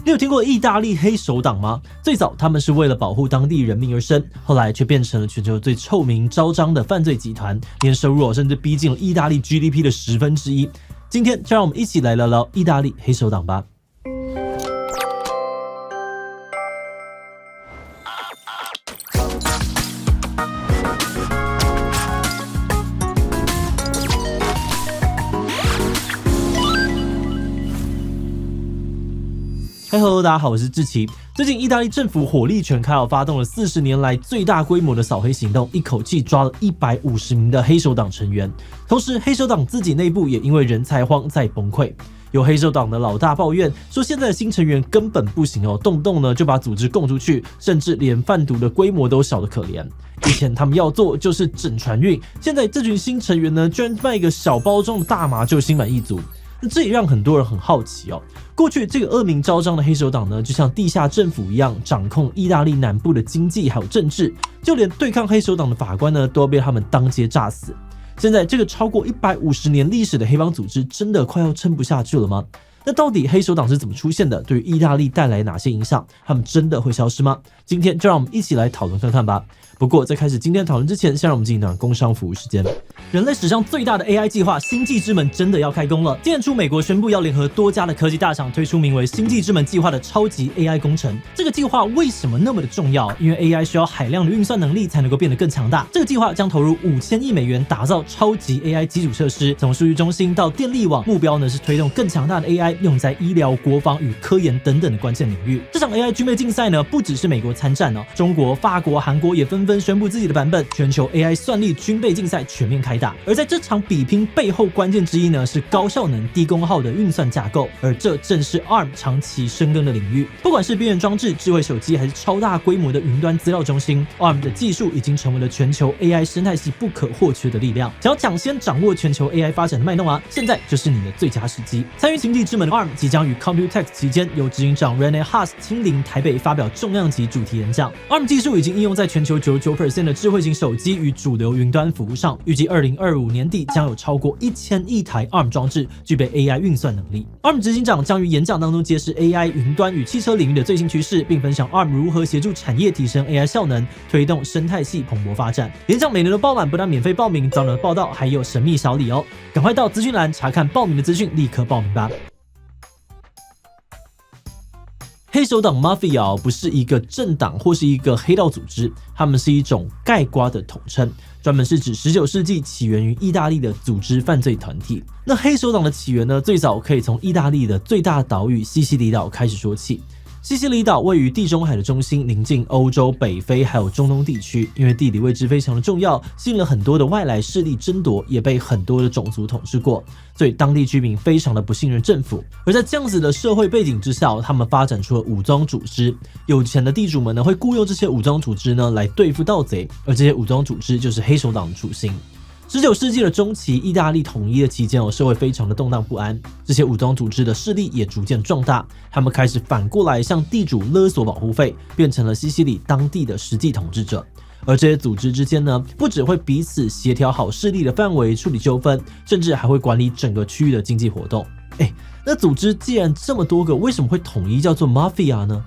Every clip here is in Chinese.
你有听过意大利黑手党吗？最早他们是为了保护当地人民而生，后来却变成了全球最臭名昭彰的犯罪集团，年收入甚至逼近了意大利 GDP 的1/10。今天就让我们一起来聊聊意大利黑手党吧。Hello， 大家好，我是志奇。最近，意大利政府火力全开，发动了40年来最大规模的扫黑行动，一口气抓了150名的黑手党成员。同时，黑手党自己内部也因为人才荒在崩溃。有黑手党的老大抱怨说，现在的新成员根本不行哦，动不动呢就把组织供出去，甚至连贩毒的规模都小得可怜。以前他们要做就是整船运，现在这群新成员呢，居然卖个小包装的大麻就心满意足。那这也让很多人很好奇哦。过去这个恶名昭彰的黑手党呢，就像地下政府一样，掌控意大利南部的经济还有政治，就连对抗黑手党的法官呢，都被他们当街炸死。现在这个超过150年历史的黑帮组织，真的快要撑不下去了吗？那到底黑手党是怎么出现的？对于意大利带来哪些影响？他们真的会消失吗？今天就让我们一起来讨论看看吧。不过在开始今天讨论之前，先让我们进行一段工商服务时间。人类史上最大的 AI 计划星际之门真的要开工了。今年初，美国宣布要联合多家的科技大厂推出名为星际之门计划的超级 AI 工程。这个计划为什么那么的重要？因为 AI 需要海量的运算能力才能够变得更强大。这个计划将投入5000亿美元打造超级 AI 基础设施，从数据中心到电力网，目标呢是推动更强大的 AI 用在医疗、国防与科研等等的关键领域。这场 AI 军备竞赛呢，不只是美国参战哦，中国、法国、韩国也纷纷宣布自己的版本。全球 AI 算力军备竞赛全面开打。而在这场比拼背后，关键之一呢是高效能、低功耗的运算架构，而这正是 ARM 长期深耕的领域。不管是边缘装置、智慧手机，还是超大规模的云端资料中心 ，ARM 的技术已经成为了全球 AI 生态系不可或缺的力量。想要抢先掌握全球 AI 发展的脉动啊，现在就是你的最佳时机。参与星际之门的 ARM 即将于 Computex 期间，由执行长 Rene Haas 亲临台北发表重量级主题演讲。ARM 技术已经应用在全球99% 的智慧型手机与主流云端服务上，预计2025年底将有超过1000亿台 ARM 装置具备 AI 运算能力。ARM 执行长将于演讲当中揭示 AI 云端与汽车领域的最新趋势，并分享 ARM 如何协助产业提升 AI 效能，推动生态系蓬勃发展。演讲每年都爆满，不但免费报名，早鸟报道还有神秘小礼哦！赶快到资讯栏查看报名的资讯，立刻报名吧。黑手党 Mafia 不是一个政党或是一个黑道组织，他们是一种概括的统称，专门是指19世纪起源于意大利的组织犯罪团体。那黑手党的起源呢，最早可以从意大利的最大岛屿西西里岛开始说起。西西里岛位于地中海的中心，临近欧洲、北非还有中东地区，因为地理位置非常的重要，吸引了很多的外来势力争夺，也被很多的种族统治过，所以当地居民非常的不信任政府。而在这样子的社会背景之下，他们发展出了武装组织。有钱的地主们呢，会雇佣这些武装组织呢来对付盗贼，而这些武装组织就是黑手党的雏形。19世纪的中期，意大利统一的期间社会非常的动荡不安，这些武装组织的势力也逐渐壮大，他们开始反过来向地主勒索保护费，变成了西西里当地的实际统治者。而这些组织之间呢，不只会彼此协调好势力的范围，处理纠纷，甚至还会管理整个区域的经济活动。那组织既然这么多个，为什么会统一叫做 Mafia 呢？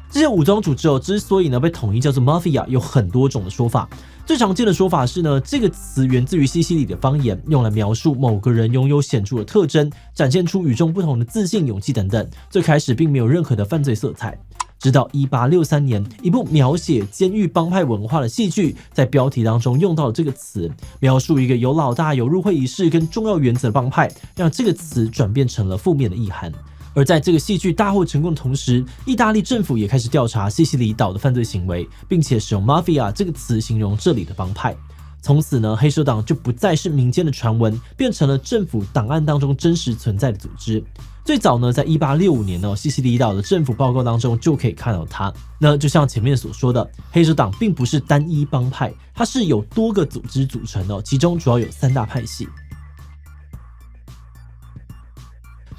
这些武装组织之所以被统一叫做 Mafia， 有很多种的说法。最常见的说法是呢，这个词源自于西西里的方言，用来描述某个人拥有显著的特征，展现出与众不同的自信、勇气等等。最开始并没有任何的犯罪色彩。直到1863年，一部描写监狱帮派文化的戏剧在标题当中用到了这个词，描述一个有老大、有入会仪式跟重要原则的帮派，让这个词转变成了负面的意涵。而在这个戏剧大获成功的同时，意大利政府也开始调查西西里岛的犯罪行为，并且使用 Mafia 这个词形容这里的帮派。从此呢，黑手党就不再是民间的传闻，变成了政府档案当中真实存在的组织。最早呢，在1865年西西里岛的政府报告当中就可以看到它。那就像前面所说的，黑手党并不是单一帮派，它是有多个组织组成的，其中主要有3大派系。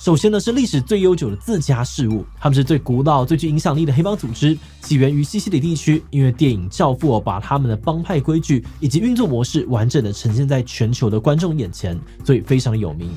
首先呢，是历史最悠久的自家事务，他们是最古老、最具影响力的黑帮组织，起源于西西里地区。因为电影《教父》把他们的帮派规矩以及运作模式完整的呈现在全球的观众眼前，所以非常有名。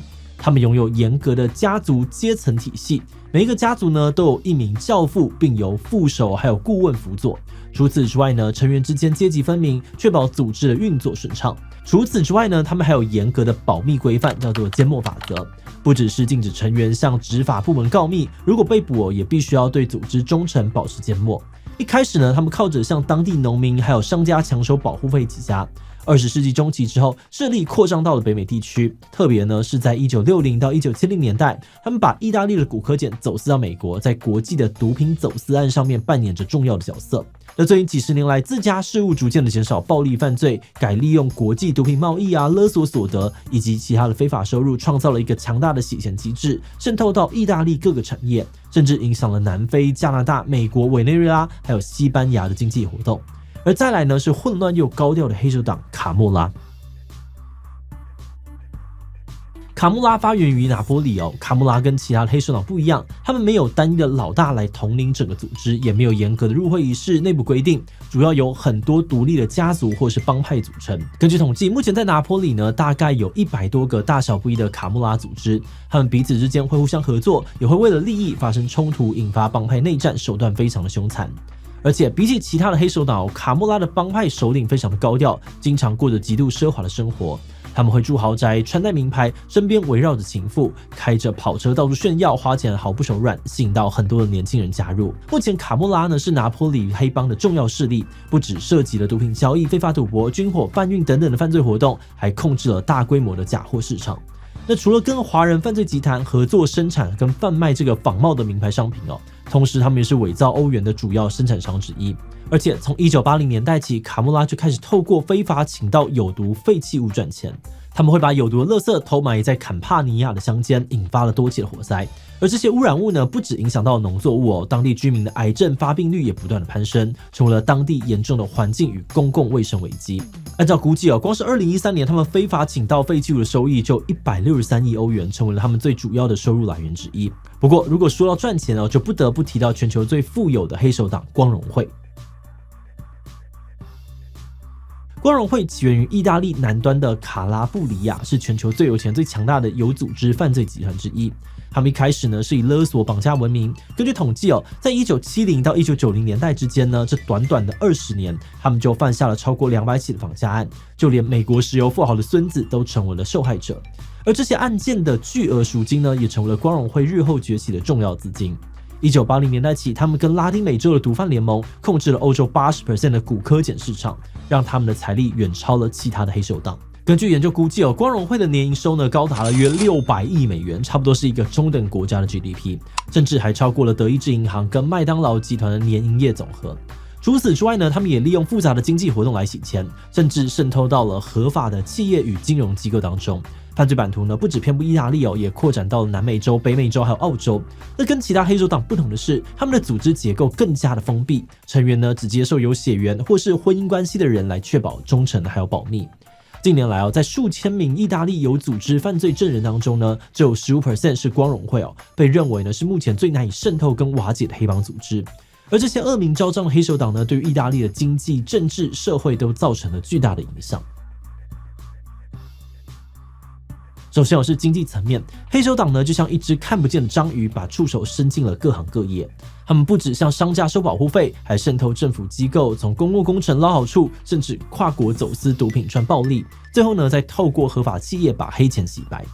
他们拥有严格的家族阶层体系，每一个家族呢都有一名教父，并由副手还有顾问辅佐。除此之外呢，成员之间阶级分明，确保组织的运作顺畅。除此之外呢，他们还有严格的保密规范，叫做缄默法则。不只是禁止成员向执法部门告密，如果被捕也必须要对组织忠诚，保持缄默。一开始呢，他们靠着向当地农民还有商家抢收保护费起家。20世纪中期之后，势力扩张到了北美地区，特别呢是在1960到1970年代，他们把意大利的古柯碱走私到美国，在国际的毒品走私案上面扮演着重要的角色。那最近几十年来，自家事务逐渐的减少暴力犯罪，改利用国际毒品贸易勒索所得以及其他的非法收入，创造了一个强大的洗钱机制，渗透到意大利各个产业，甚至影响了南非、加拿大、美国、委内瑞拉还有西班牙的经济活动。而再来呢，是混乱又高调的黑手党卡莫拉。卡穆拉发源于拿坡里卡穆拉跟其他的黑手党不一样，他们没有单一的老大来统领整个组织，也没有严格的入会仪式、内部规定，主要由很多独立的家族或是帮派组成。根据统计，目前在拿坡里呢，大概有100多个大小不一的卡穆拉组织，他们彼此之间会互相合作，也会为了利益发生冲突，引发帮派内战，手段非常的凶残。而且比起其他的黑手党，卡莫拉的帮派首领非常的高调，经常过着极度奢华的生活。他们会住豪宅，穿戴名牌，身边围绕着情妇，开着跑车到处炫耀，花钱毫不手软，吸引到很多的年轻人加入。目前卡莫拉呢是拿坡里黑帮的重要势力，不只涉及了毒品交易、非法赌博、军火贩运等等的犯罪活动，还控制了大规模的假货市场。那除了跟华人犯罪集团合作生产跟贩卖这个仿冒的名牌商品同时他们也是伪造欧元的主要生产商之一。而且从1980年代起，卡莫拉就开始透过非法请到有毒废弃物赚钱。他们会把有毒的垃圾偷埋在坎帕尼亚的乡间，引发了多起的火灾。而这些污染物呢，不只影响到农作物当地居民的癌症发病率也不断的攀升，成为了当地严重的环境与公共卫生危机。按照估计光是2013年他们非法请到废弃物的收益就163亿欧元，成为了他们最主要的收入来源之一。不过如果说到赚钱就不得不提到全球最富有的黑手党光荣会。光荣会起源于意大利南端的卡拉布里亚，是全球最有钱最强大的有组织犯罪集团之一。他们一开始呢是以勒索绑架闻名。根据统计在1970到1990年代之间呢，这短短的20年，他们就犯下了超过200起的绑架案，就连美国石油富豪的孙子都成为了受害者。而这些案件的巨额赎金呢，也成为了光荣会日后崛起的重要资金。1980年代起，他们跟拉丁美洲的毒贩联盟控制了欧洲 80% 的古柯碱市场，让他们的财力远超了其他的黑手党。根据研究估计光荣会的年营收呢高达了约600亿美元，差不多是一个中等国家的 GDP， 甚至还超过了德意志银行跟麦当劳集团的年营业总和。除此之外呢，他们也利用复杂的经济活动来洗钱，甚至渗透到了合法的企业与金融机构当中。犯罪版图呢不只遍布意大利也扩展到了南美洲、北美洲还有澳洲。那跟其他黑手党不同的是，他们的组织结构更加的封闭，成员呢只接受有血缘或是婚姻关系的人来确保忠诚还有保密。近年来在数千名意大利有组织犯罪证人当中呢，只有 15% 是光荣会被认为呢是目前最难以渗透跟瓦解的黑帮组织。而这些恶名昭彰的黑手党呢，对于意大利的经济、政治、社会都造成了巨大的影响。首先是经济层面，黑手党呢就像一只看不见的章鱼，把触手伸进了各行各业。他们不只向商家收保护费，还渗透政府机构，从公共工程捞好处，甚至跨国走私毒品赚暴利，最后呢再透过合法企业把黑钱洗白。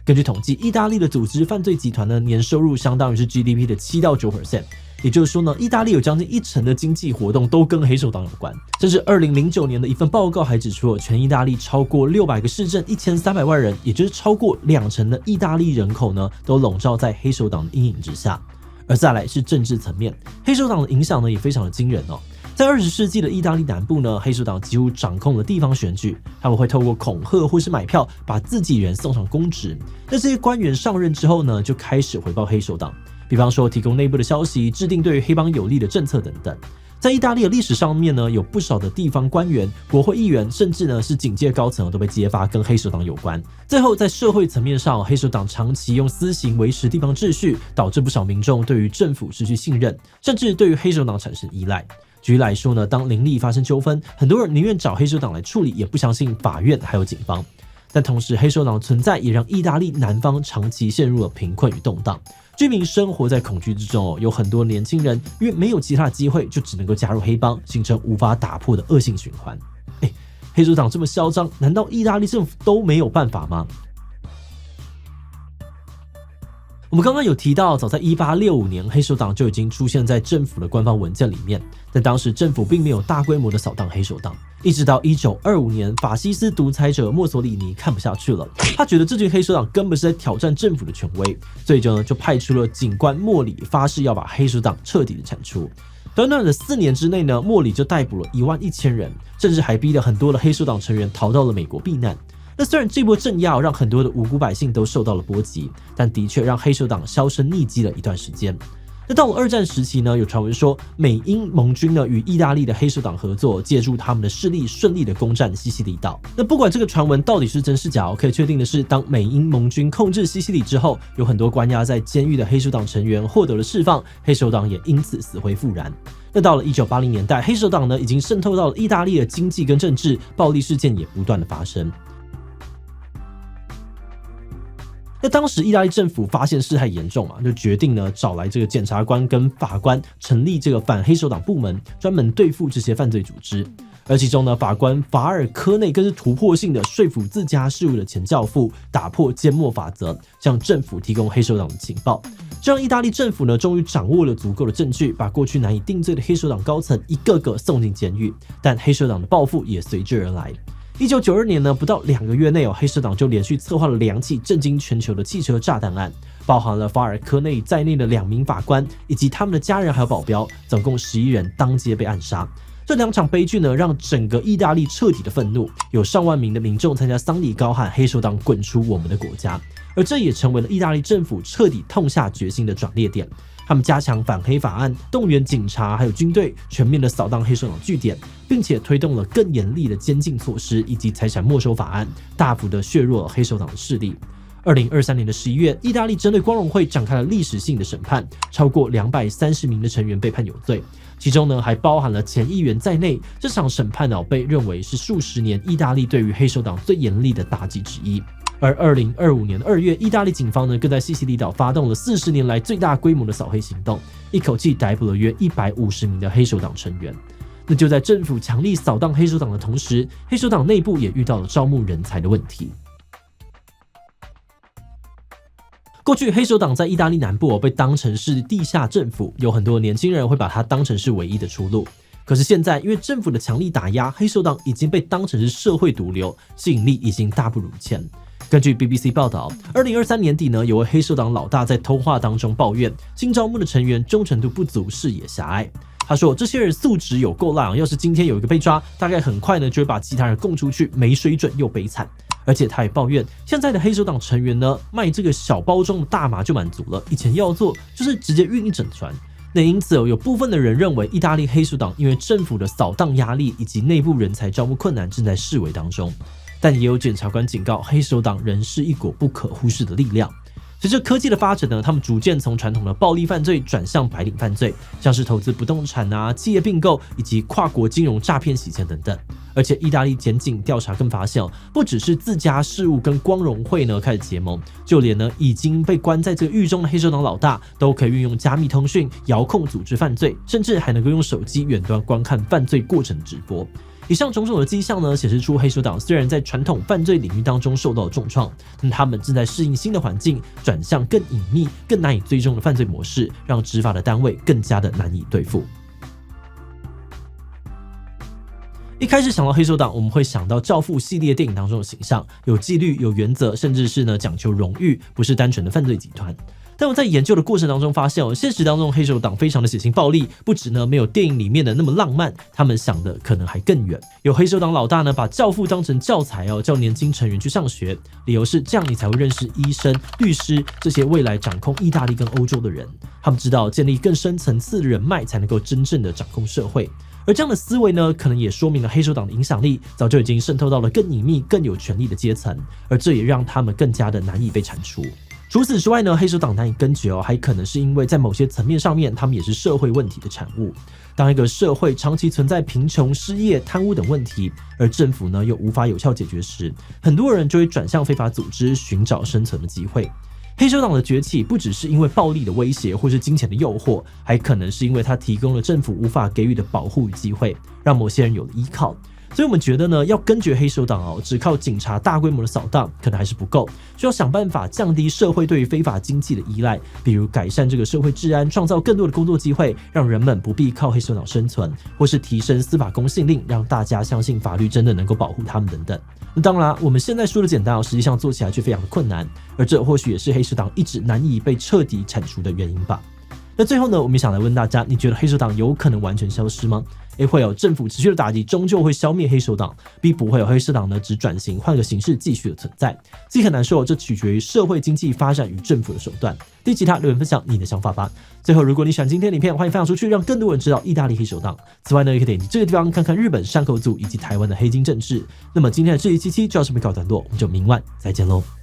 根据统计，意大利的组织犯罪集团呢年收入相当于是 GDP 的7到9%，也就是说呢，意大利有将近1成的经济活动都跟黑手党有关。甚至2009年的一份报告还指出，全意大利超过600个市镇，1300万人，也就是超过2成的意大利人口呢，都笼罩在黑手党的阴影之下。而再来是政治层面，黑手党的影响呢也非常的惊人在20世纪的意大利南部呢，黑手党几乎掌控了地方选举，他们会透过恐吓或是买票，把自己人送上公职。那这些官员上任之后呢，就开始回报黑手党，比方说提供内部的消息，制定对于黑帮有利的政策等等。在意大利的历史上面呢，有不少的地方官员、国会议员，甚至呢是警界高层都被揭发跟黑手党有关。最后在社会层面上，黑手党长期用私刑维持地方秩序，导致不少民众对于政府失去信任，甚至对于黑手党产生依赖。举例来说呢，当邻里发生纠纷，很多人宁愿找黑手党来处理，也不相信法院还有警方。但同时黑手党的存在也让意大利南方长期陷入了贫困与动荡，居民生活在恐惧之中有很多年轻人因为没有其他的机会，就只能够加入黑帮，形成无法打破的恶性循环。黑手党这么嚣张，难道意大利政府都没有办法吗？我们刚刚有提到，早在1865年，黑手党就已经出现在政府的官方文件里面，但当时政府并没有大规模的扫荡黑手党。一直到1925年，法西斯独裁者墨索里尼看不下去了，他觉得这群黑手党根本是在挑战政府的权威，所以就派出了警官莫里，发誓要把黑手党彻底的铲除。短短的4年之内呢，莫里就逮捕了11000人，甚至还逼了很多的黑手党成员逃到了美国避难。那虽然这波镇压让很多的无辜百姓都受到了波及，但的确让黑手党销声匿迹了一段时间。那到了二战时期呢，有传闻说美英盟军呢与意大利的黑手党合作，借助他们的势力顺利的攻占西西里岛。那不管这个传闻到底是真是假，可以确定的是，当美英盟军控制西西里之后，有很多关押在监狱的黑手党成员获得了释放，黑手党也因此死灰复燃。那到了1980年代，黑手党呢已经渗透到了意大利的经济跟政治，暴力事件也不断的发生。那当时意大利政府发现事态严重嘛，就决定呢找来这个检察官跟法官，成立这个反黑手党部门，专门对付这些犯罪组织。而其中呢，法官法尔科内更是突破性的说服自家事务的前教父，打破缄默法则，向政府提供黑手党的情报，这让意大利政府呢终于掌握了足够的证据，把过去难以定罪的黑手党高层一个个送进监狱。但黑手党的报复也随之而来。1992年呢，不到2个月内黑手党就连续策划了2起震惊全球的汽车炸弹案，包含了法尔科内在内的2名法官以及他们的家人还有保镖，总共11人当街被暗杀。这2场悲剧呢，让整个意大利彻底的愤怒，有上万名的民众参加丧礼，高喊黑手党滚出我们的国家。而这也成为了意大利政府彻底痛下决心的转捩点。他们加强反黑法案，动员警察还有军队，全面的扫荡黑手党据点，并且推动了更严厉的监禁措施以及财产没收法案，大幅的削弱了黑手党的势力。2023年的11月，意大利针对光荣会展开了历史性的审判，超过230名的成员被判有罪，其中呢还包含了前议员在内。这场审判被认为是数十年意大利对于黑手党最严厉的打击之一。而2025年2月，意大利警方呢更在西西里岛发动了40年来最大规模的扫黑行动，一口气逮捕了约150名的黑手党成员。那就在政府强力扫荡黑手党的同时，黑手党内部也遇到了招募人才的问题。过去黑手党在意大利南部被当成是地下政府，有很多年轻人会把它当成是唯一的出路。可是现在因为政府的强力打压，黑手党已经被当成是社会毒瘤，吸引力已经大不如前。根据 BBC 报道，2023年底呢，有位黑手党老大在通话当中抱怨，新招募的成员忠诚度不足，视野狭隘。他说这些人素质有够烂，要是今天有一个被抓，大概很快呢就会把其他人供出去，没水准又悲惨。而且他也抱怨，现在的黑手党成员呢，卖这个小包装的大麻就满足了，以前要做就是直接运一整船。那因此有部分的人认为，意大利黑手党因为政府的扫荡压力以及内部人才招募困难，正在式微当中。但也有检察官警告，黑手党仍是一股不可忽视的力量。随着科技的发展呢，他们逐渐从传统的暴力犯罪转向白领犯罪，像是投资不动产企业并购以及跨国金融诈骗洗钱等等。而且意大利检警调查更发现，不只是自家事务跟光荣会呢开始结盟，就连呢已经被关在这个狱中的黑手党老大，都可以运用加密通讯遥控组织犯罪，甚至还能够用手机远端观看犯罪过程直播。以上种种的迹象呢，显示出黑手党虽然在传统犯罪领域当中受到了重创，但他们正在适应新的环境，转向更隐秘、更难以追踪的犯罪模式，让执法的单位更加的难以对付。一开始想到黑手党，我们会想到《教父》系列电影当中的形象，有纪律、有原则，甚至是讲求荣誉，不是单纯的犯罪集团。但我在研究的过程当中发现，现实当中黑手党非常的血腥暴力，不止呢没有电影里面的那么浪漫，他们想的可能还更远。有黑手党老大呢把教父当成教材叫年轻成员去上学，理由是这样你才会认识医生、律师这些未来掌控意大利跟欧洲的人。他们知道建立更深层次的人脉才能够真正的掌控社会。而这样的思维呢，可能也说明了黑手党的影响力早就已经渗透到了更隐秘、更有权力的阶层，而这也让他们更加的难以被铲除。除此之外呢，黑手党难以根绝还可能是因为在某些层面上面，他们也是社会问题的产物。当一个社会长期存在贫穷、失业、贪污等问题，而政府呢又无法有效解决时，很多人就会转向非法组织寻找生存的机会。黑手党的崛起不只是因为暴力的威胁或是金钱的诱惑，还可能是因为它提供了政府无法给予的保护与机会，让某些人有了依靠。所以我们觉得呢，要根绝黑手党只靠警察大规模的扫荡可能还是不够，需要想办法降低社会对于非法经济的依赖，比如改善这个社会治安，创造更多的工作机会，让人们不必靠黑手党生存，或是提升司法公信力，让大家相信法律真的能够保护他们等等。那当然，我们现在说的简单实际上做起来却非常的困难，而这或许也是黑手党一直难以被彻底铲除的原因吧。那最后呢，我们想来问大家，你觉得黑手党有可能完全消失吗？ A 会有政府持续的打击，终究会消灭黑手党 ；B 不会有黑手党呢，只转型换个形式继续的存在。C 很难说，这取决于社会经济发展与政府的手段。第其他留言分享你的想法吧。最后，如果你喜欢今天的影片，欢迎分享出去，让更多人知道意大利黑手党。此外呢，也可以点击这个地方看看日本山口组以及台湾的黑金政治。那么今天的这一期就到这边告一段落，我们就明晚再见喽。